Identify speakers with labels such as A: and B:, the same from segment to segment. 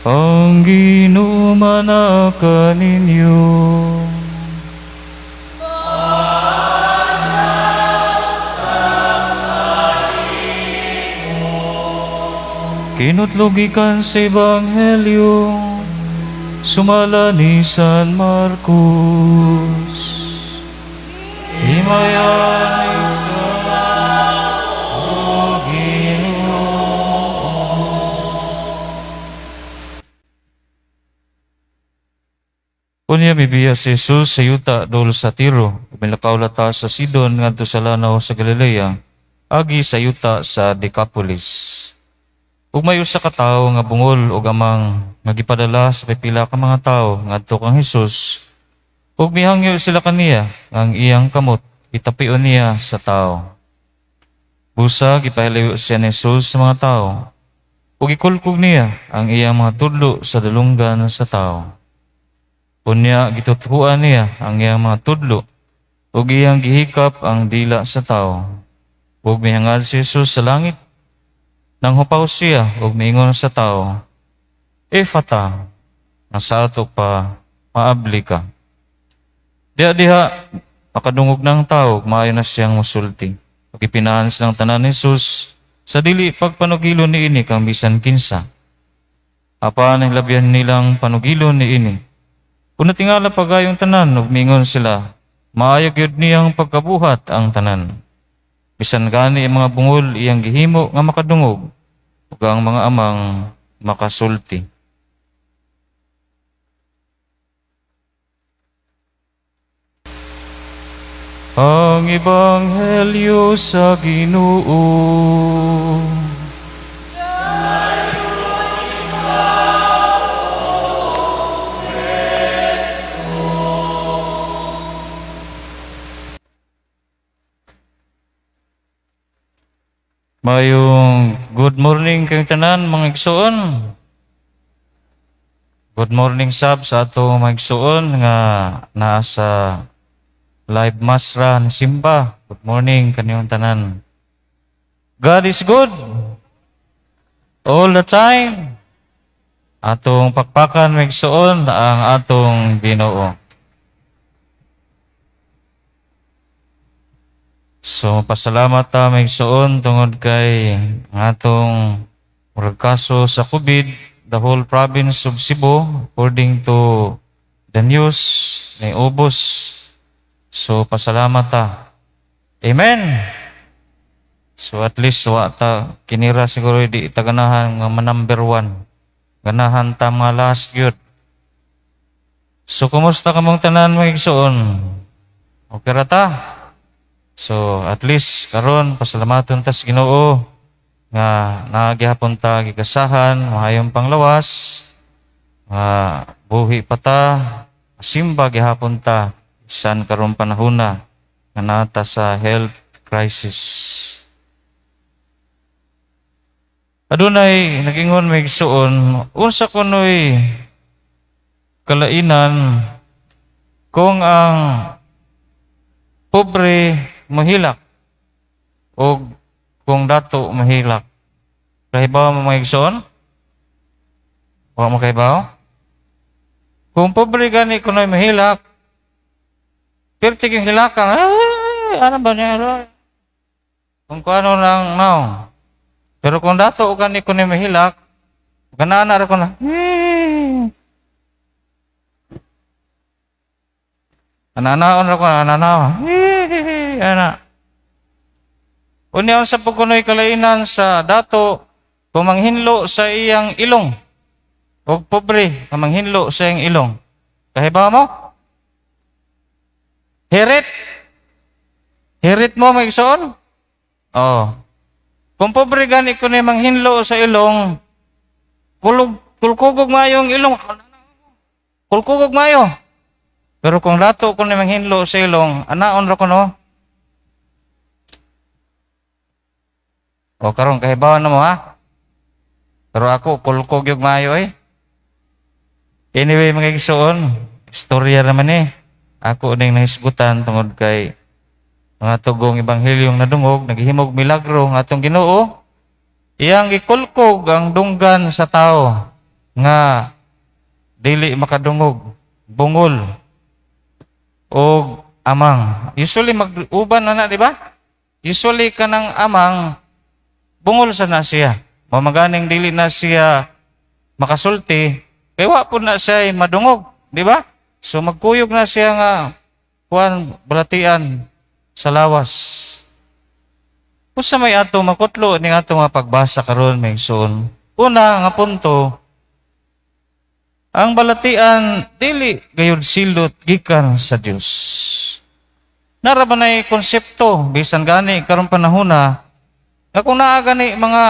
A: Ang ginumanaka ninyo. Kinutlogikan sa Ebanghelyo sumala ni San Marcos. Himayan ikaw, O Ginoo. Kunya mibiya si Jesus sa yuta dol sa Tiro, milakaw lata sa Sidon ngadto sa lanaw sa Galilea, agi sa yuta sa Decapolis. Ug may usa ka tawo nga bungol ug amang nagipadala sa pipila ka mga tawo ngadto kang Hesus. Ug mihangyo sila kaniya ang iyang kamot itapion niya sa tawo. Busa gipahilayo siya ni Jesus sa mga tawo. Ug ikulkog niya ang iyang mga tudlo sa dalunggan sa tawo. Unya gitutuhuan niya ang iyang mga tudlo ug iyang gihikap ang dila sa tawo. Ug mihangad si Jesus sa langit. Nang hupaw siya ug miingon sa tawo, Ephata, nga sa ato pa maabli ka. Diha makadungog ng tao, maayo na siyang musulti. Pagipinahan silang tanan ni Jesus, sa dili pagpanugilon ni ini kang bisan kinsa. Apan ang labyan nilang panugilon ni ini. Kung natingala pagayong tanan ug miingon sila, maayo gyud niyang pagkabuhat ang tanan. Bisan gani ang mga bungol iyang gihimo nga makadungog ug ang mga amang makasulti. Ang Ebanghelyo sa Ginoo. Mayong good morning kayong tanan mga igsoon. Good morning sab sa ato mga igsoon nga naa sa live mass ra ni Simba. Good morning kaniyong tanan. God is good all the time. Atong pakpakan mga igsoon ang atong Ginoo. So, pasalamat ta may igsoon tungod kay atong murag kaso sa COVID, the whole province of Cebu, according to the news, may ubos. So, pasalamat ta. Amen! So, at least, ta, kinira siguro di itaganahan nga number 1. Ganahan ta mga last yun. So, kumusta ka mong tanan may igsoon? Okay ra ta? So, at least, karon pasalamaton ta sa Ginoo nga nagihapon ta gigasahan, mahayong panglawas, buhi pa ta, simba gihapon ta, isan karon panahona nga nata sa health crisis. Adunay nagingon may igsoon, unsa kunoy kalainan kung ang pobre mahilak o kung dato mahilak. Kahibaw mo mga igsoon? Huwag mo kahibaw? Kung pobre gani kunoy mahilak, perti yung hilakan, ano ba niya? Kung ano lang, no. Pero kung dato gani kunoy mahilak, ganaan na ko na, Ananaon ra ko, ananaw. Ana. Unya sa pagkunoy kalainan sa dato, kumanghinlo sa iyang ilong. O pobre, kumanghinlo sa iyang ilong. Kahibaw mo? Hirit. Hirit mo, may igsoon? Oo. Kung pobre gani ko na manghinlo sa ilong, kulkugog mayo ang ilong. Kulkugog mayo. Pero kung dato ko na manghinlo sa ilong, anaon ra ko no? O karon kahibawan na mo ha? Pero ako, kulkog yung mayo eh. Anyway, mga igsoon, istorya naman eh. Ako ning nahisgutan tungod kay mga tugong ebanghilyong nadungog, naghihimog milagro ng atong Ginoo. Iyang gikulkog ang dunggan sa tao nga dili makadungog, bungol o amang. Usually mag-uban na di ba? Usually kanang amang bungol sa na siya. Mamaganing dili na siya makasulti, kaya wa po na siya madungog, di ba? So magkuyog na siya nga kuan balatian sa lawas. Kung sa may ato makutlo ning ato nga pagbasa karon may son. Una nga punto, ang balatian dili gayud silot gikan sa Dios. Nara ba nay konsepto bisan gani karon panahona nga kung naa gani mga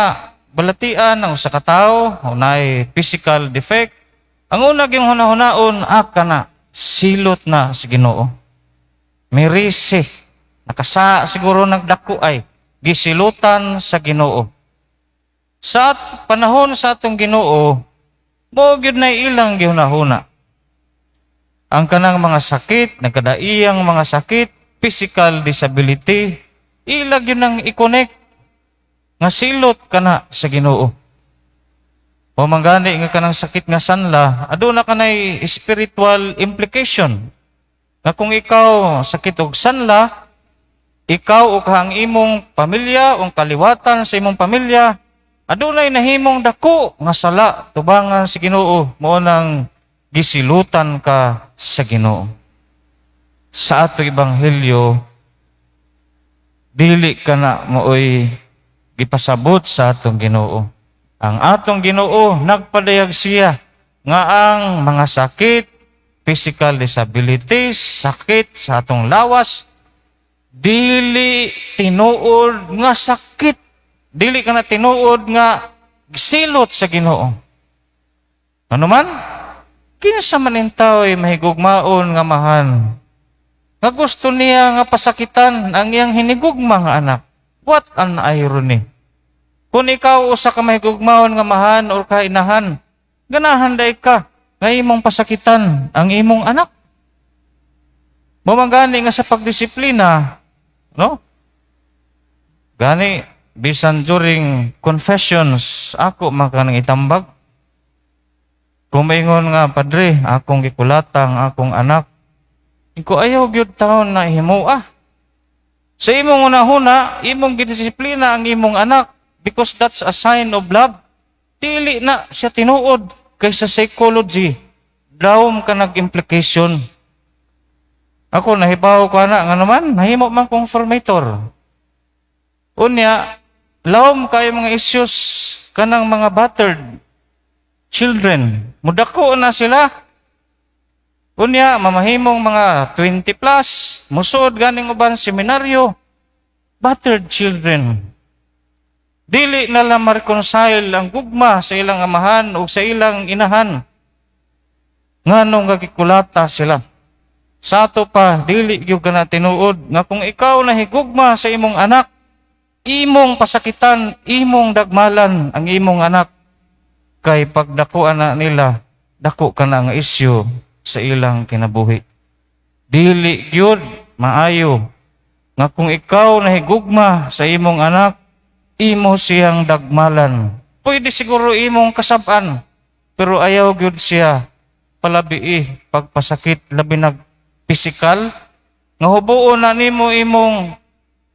A: balatian ng usa ka tawo, unay physical defect, ang una gyung hunahunaon kana silot na sa Ginoo. May risi, nakasa siguro nagdako ay gisilutan sa Ginoo. Sa panahon sa atong Ginoo, mo gyud na ilang gihunahuna. Ang kanang mga sakit, nagkadaiyang mga sakit, physical disability, ilag yun ang i-connect nga silot kana sa Ginoo. O manggani nga kanang sakit nga sanla, aduna kanay spiritual implication. Nga kung ikaw sakit og sanla, ikaw o kahang imong pamilya o kaliwatan sa imong pamilya, adunay nahimong dako nga sala tubangan sa Ginoo, mao nang gisilutan ka sa Ginoo. Sa ato ebanghelyo, dili ka na mooy gipasabot sa atong Ginoo. Ang atong Ginoo nagpadayag siya nga ang mga sakit, physical disabilities, sakit sa atong lawas, dili tinuod nga sakit. Dili ka na tinuod nga silot sa Ginoo. Ano man? Kinsa man in tao ay mahigugmaon nga mahan. Nga gusto niya nga pasakitan ang iyang hinigugma nga anak. What an irony. Kung ikaw usa ka mahigugmaon nga mahan o kainahan, ganahan day ka nga imong pasakitan ang imong anak. Mamangani nga sa pagdisiplina, no? Gani, bisan during confessions, ako makanang itambag. Kumaingon nga, Padre, akong gikulatang akong anak. Iko ayaw gyud taon na himuah. Sa imong unahuna, imong gidisiplina ang imong anak because that's a sign of love. Dili na siya tinuod kaysa psychology. Dawom ka nag-implication. Ako nahibaw ko na nga naman, nahimo man conformator. Unya, lawom kayo mga issues kanang mga battered children. Mudako na sila. Unya, mamahimong mga 20 plus, musod ganing uban seminaryo, battered children. Dili na lang ma-reconcile ang gugma sa ilang amahan o sa ilang inahan. Nganong gagikulata sila. Sa ato pa, dili gyud kana tinuod nga kung ikaw nahigugma sa imong anak, imong pasakitan, imong dagmalan ang imong anak. Kay pagdakuan na nila, dako ka na nga isyu sa ilang kinabuhi. Dili gyud maayo nga kung ikaw nahigugma sa imong anak, imo siyang dagmalan. Pwede siguro imong kasab-an, pero ayaw gyud siya palabii pagpasakit labi nag pisikal nga hubuon na nimo imong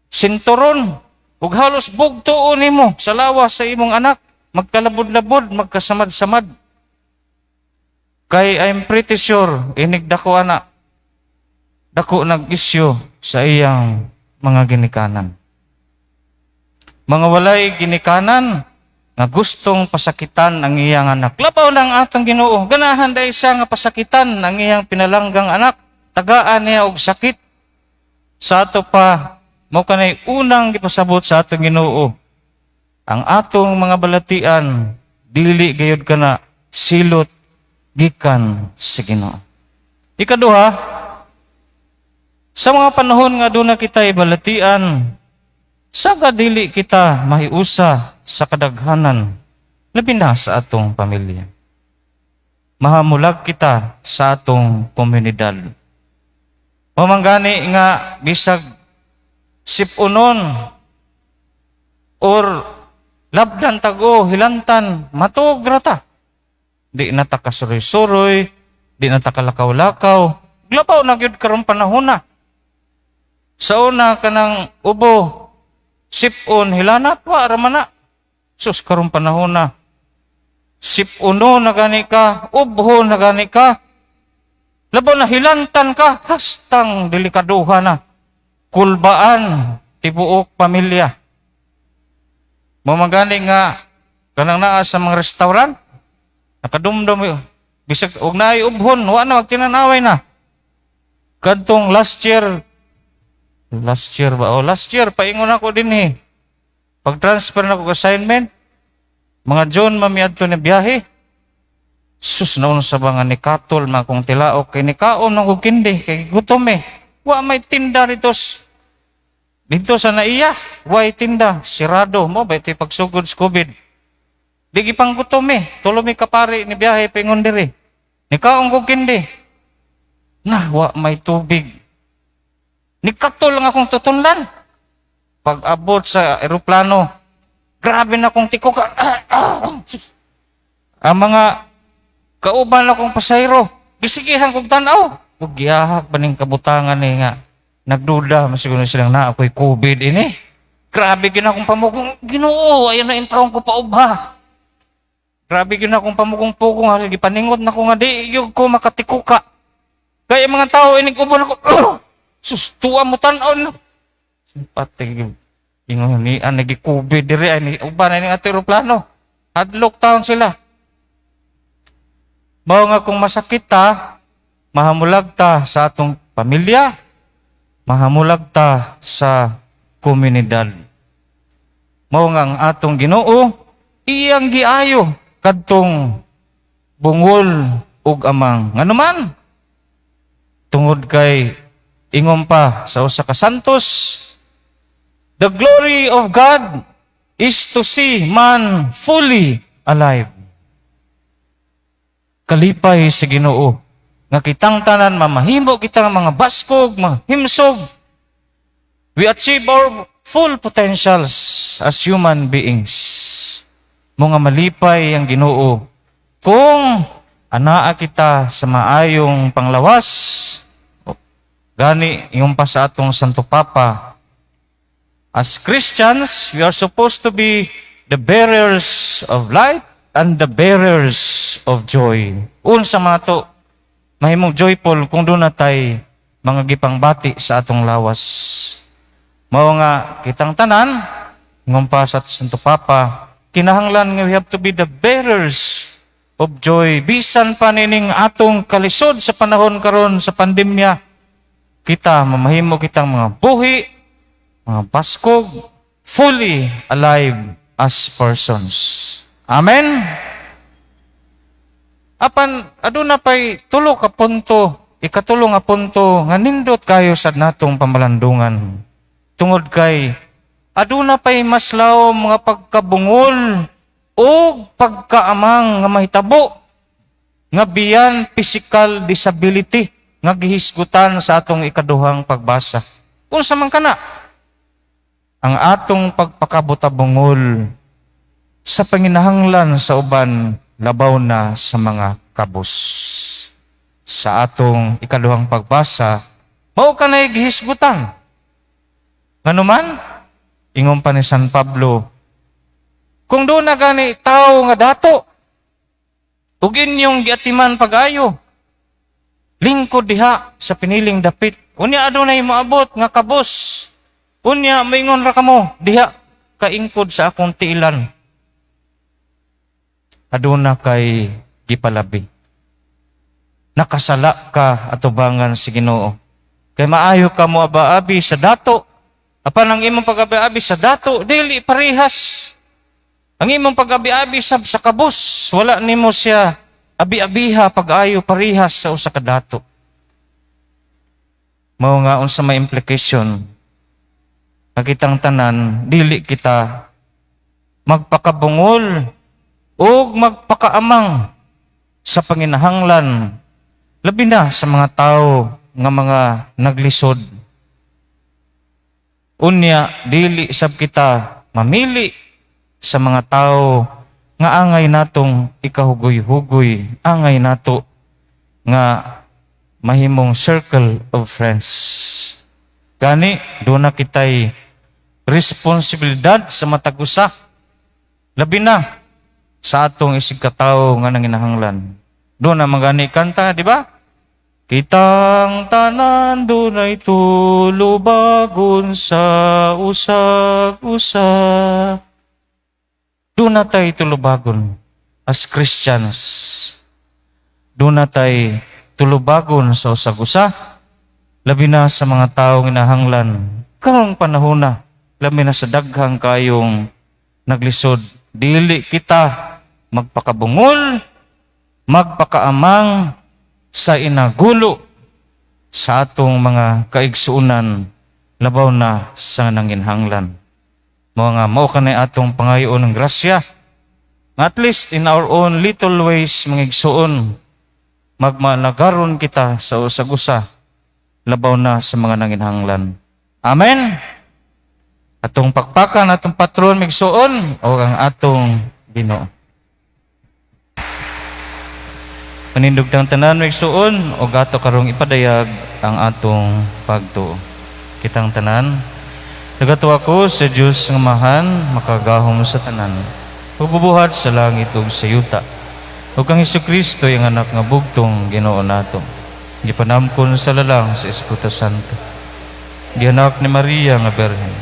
A: sinturon ug halos bugtuon nimo sa lawas sa imong anak. Magkalabod-labod, magkasamad-samad. Kay I'm pretty sure, inigda ko anak, dako nag-isyu sa iyang mga ginikanan. Mga walay ginikanan nga gustong pasakitan ang iyang anak. Labaw lang atong Ginoo, ganahan dahil siya nga pasakitan ang iyang pinalanggang anak. Tagaan niya og sakit. Sa ato pa, mo kanay unang gipasabot sa atong Ginoo. Ang atong mga balatian, dili gayud kana silot gikan sa Ginoo. Ikaduha, sa mga panahon nga doon na kita ibalatian, sa dili kita mahiusa sa kadaghanan, labi na sa atong pamilya. Mahamulag kita sa atong komunidad. Mamanggani nga bisag sipunon or labdan tago, hilantan, matug rata. Di na ta kasuroy-suroy, di na ta kalakaw-lakaw, glabaw na gyud karon panahon na. Sa una kanang ubo, sipon, hilanat, wa ramana. Sus, karong panahon na. Sipuno na gani ka, ubho na gani ka. Labaw na hilantan ka, hastang delikaduha na. Kulbaan, tibuok pamilya. Mamagani nga, kanang naa sa mga restaurant, nakadumdum, bisag, og naay ubhon, wa na, magtinanaway na. Kadtong last year, paingon ako din eh. Pag-transfer na ko assignment, mga John mamiadto na biyahe. Sus, naon sa mga ni Katol, mga kong tilaok, kay ni Kaon ng kukindi, kay gutom eh. Wa may tinda dito sa naiya, way tinda, sirado mo, ba ito pagsugod sa COVID. Di pang gutom eh, tulumi kapari ni biyahe, paingon diri. Ni Kaon kukindi, na, wa may tubig. Nikatol lang akong tutunlan. Pag abot sa eroplano, grabe na akong tiko ka. Ang mga kauban akong pasayro, gisigihan kong tanaw. Huwag giyahak ba ning kabutangan eh nga. Nagduda, masiguro silang na ako'y COVID ini. Grabe gina akong pamugong, Ginoo, ayan na intawang ko pa uba. Grabe gina akong pamugong-pugong, gipaningod na ko nga di, yung ko makatiko ka. Kaya mga tao, inig-ubon ako, sus, tuwa mo tanaw na. Pati, yung nian, nag-COVID diri, ay, uba na yung aeroplano. Hadlock town sila. Mao nga kung masakit ta, mahamulag ta sa atong pamilya, mahamulag ta sa komunidad. Mao nga ang atong Ginoo, iyang giayo kadtong bungol ug amang. Nganuman, tungod kay ingom pa sa usa ka santos, the glory of God is to see man fully alive. Kalipay sa Ginoo nga kitang tanan mamahimo kita nga mga baskog, mahimsog. We achieve our full potentials as human beings. Mga malipay ang Ginoo kung anaa kita sa maayong panglawas. Gani yung pa sa atong Santo Papa. As Christians, we are supposed to be the bearers of light and the bearers of joy. Unsa man to, mahimong joyful kung doon natay mga gipangbati sa atong lawas. Mao nga kitang tanan, ngumpa sa Santo Papa, kinahanglan nga we have to be the bearers of joy. Bisan pa nining atong kalisod sa panahon karon sa pandemya, kita mamahimo kitang mga buhi, mga baskog, fully alive as persons. Amen? Apan, aduna pa'y tulo ka punto, ikatulo nga punto, nga nindot kayo sa natong pamalandungan. Tungod kay, aduna pa'y maslaw mga pagkabungol o pagkaamang nga mahitabo, nga biyan physical disability, nga gihisgutan sa atong ikaduhang pagbasa. Unsa man kana? Ang atong pagpakabutabungol sa panginahanglan sa uban, labaw na sa mga kabus. Sa atong ikaduhang pagbasa, mao kanay gihisgutan. Nganuman, ingon pa ni San Pablo, kung doon na gani tao nga dato, ug inyong giatiman pag-ayo, lingkod diha sa piniling dapit, Unya adunay moabot nga kabus. Unya moingon ra kamo, diha kaingkod sa akong tiilan. Aduna kay gipalabi. Nakasala ka atubangan si Ginoo. Kay maayo ka mo abi sa dato. Apan ang imong pag-abi-abi sa dato, dili parehas. Ang imong pag-abi-abi sa kabus, wala nimo siya abi-abiha pag-ayo parehas sa usa ka dato. Mao nga unsa may implication. Nakitang tanan, dili kita magpakabungol o magpakaamang sa panginahanglan, labi na sa mga tao nga mga naglisod. Unya, dili sab kita mamili sa mga tao nga angay natong ikahugoy-hugoy, angay nato nga mahimong circle of friends. Gani, doon na kitay responsibilidad sa matag usa, labi na sa atong isig katao nga nanginahanglan. Doon na magani kanta, di ba? Kitang tanan dunay tulubagon sa usag-usa. Doon na tayo tulubagon as Christians. Doon na tayo tulubagon sa usag-usa, labi na sa mga taong inahanglan. Karong panahon na, labi na sa daghang kayong naglisod. Dili kita magpakabungol, magpakaamang sa inagulo sa atong mga kaigsuunan, labaw na sa nanginhanglan. Mga mao kanay atong pangayoon ng grasya. At least in our own little ways, mga igsuon, magmalagaron kita sa usag-usa, labaw na sa mga nanginhanglan. Amen? Atong pakpakan, atong patron, migsuon, o ang atong Ginoo. Panindugtang tanan migsuon, o gato karong ipadayag ang atong pagtuo. Kitang tanan, nagato ako sa Diyos nga mahan, makagahom sa tanan, pagbubuhat sa langit ug sa yuta, ug kang Hesukristo yung anak nga bugtong Ginoo nato. Gipanamkon sa lalang sa Espiritu Santo. Gianak ni Maria nga Berhen.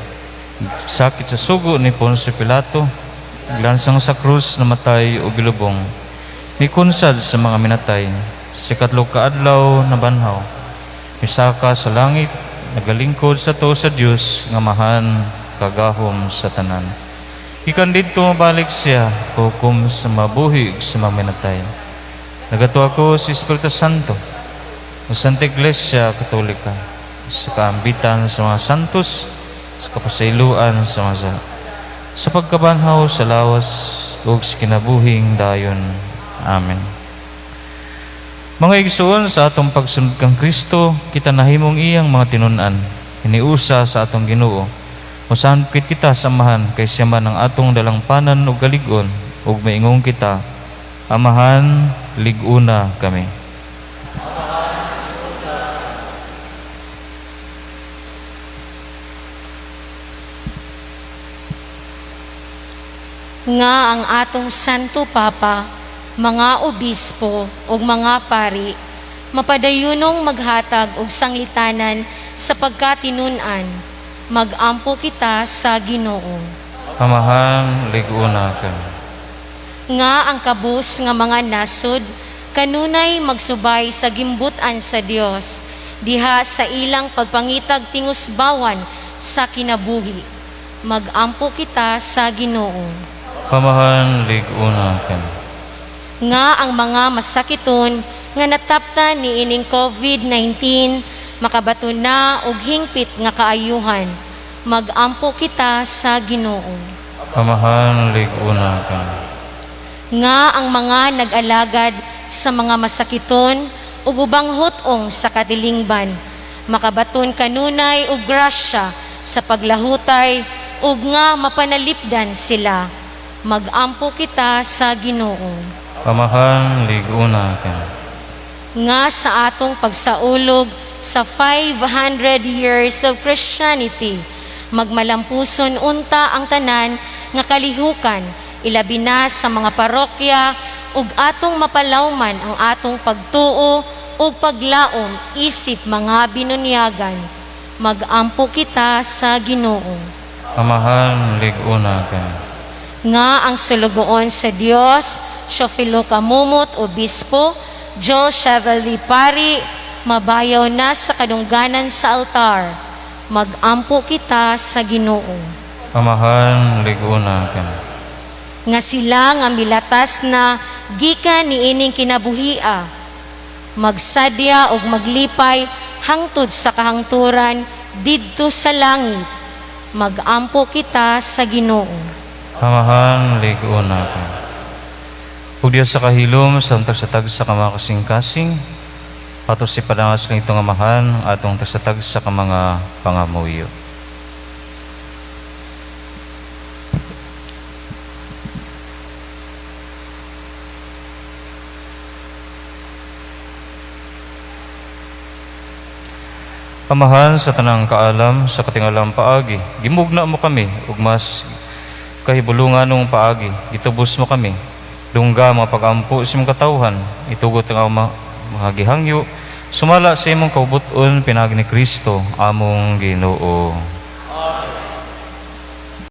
A: Sakit sa sugo ni Poncio Pilato. Glansang sa krus namatay o gilubong. Mikunsad sa mga minatay. Sa ikatlong kaadlaw na banhaw. Misaka sa langit. Nagalingkod sa to sa Diyos nga mahan kagahom sa tanan. Ikan dito mabalik siya, hukom sa mabuhig sa mga minatay. Nagato ako si Espiritu Santo, sa Santa Iglesia Katolika, sa kaambitan sa mga santos, sa kapasailuan sa mga sa pagkabanhaw sa lawas, ug sa kinabuhing dayon. Amen. Mga igsuon, sa atong pagsunod kang Kristo, kita nahimong iyang mga tinun-an, hiniusa sa atong Ginoo. Musampit kita samahan kay siya man ang atong dalangpanan ug galigon, ug maingong kita, Amahan, liguna kami.
B: Nga ang atong Santo Papa, mga obispo ug mga pari, mapadayunong maghatag og sanglitanan sa pagkatinunan, magampo kita sa Ginoo.
A: Amahan, liguna kami.
B: Nga ang kabus nga mga nasod, kanunay magsubay sa gimbutan sa Dios, diha sa ilang pagpangitag tingusbawan sa kinabuhi, magampo kita sa Ginoo.
A: Pamahan, liguna kami.
B: Nga ang mga masakiton nga nataptan ni ining COVID-19 makabato na og hingpit nga kaayuhan, magampo kita sa Ginoo.
A: Pamahan, liguna kami.
B: Nga ang mga nag-alagad sa mga masakiton ug ubang hutong sa katilingban, makabaton kanunay og grasya sa paglahutay ug nga mapanalipdan sila, magampo kita sa Ginoo.
A: Pamahan, liguna kami.
B: Nga sa atong pagsaulog sa 500 years of Christianity, magmalampuson unta ang tanan nga kalihukan, ilabi na sa mga parokya ug atong mapalawman ang atong pagtuo ug paglaom isip mga binunyagan. Magampo kita sa Ginoo.
A: Amahan, liguna ka.
B: Nga ang sulugoon sa Dios, Siofilo Kamumot, Obispo, Joel Chevalier Pari, mabayaw na sa kadungganan sa altar. Magampo kita sa Ginoo.
A: Amahan, liguna ka.
B: Nga sila nga milatas na gikan niining kinabuhia, magsadya og maglipay hangtod sa kahangturan didto sa langit. Magampo kita sa Ginoo.
A: Amahan, liguna ka. Ug diya sa kahilom, sa tagsatag sa kamakasing-kasing, ato si padangas ng itong amahan, atong tagsatag sa mga pangamuyo. Amahan sa tanang kaalam, sa katingalang paagi, gimugna mo kami, ug mas kahibulungan ng paagi, itubos mo kami, dungga mga pagampo sa imong katawhan, itugot ang mga gihangyo, sumala sa imong kaubuton pinagi ni Kristo, among Ginoo.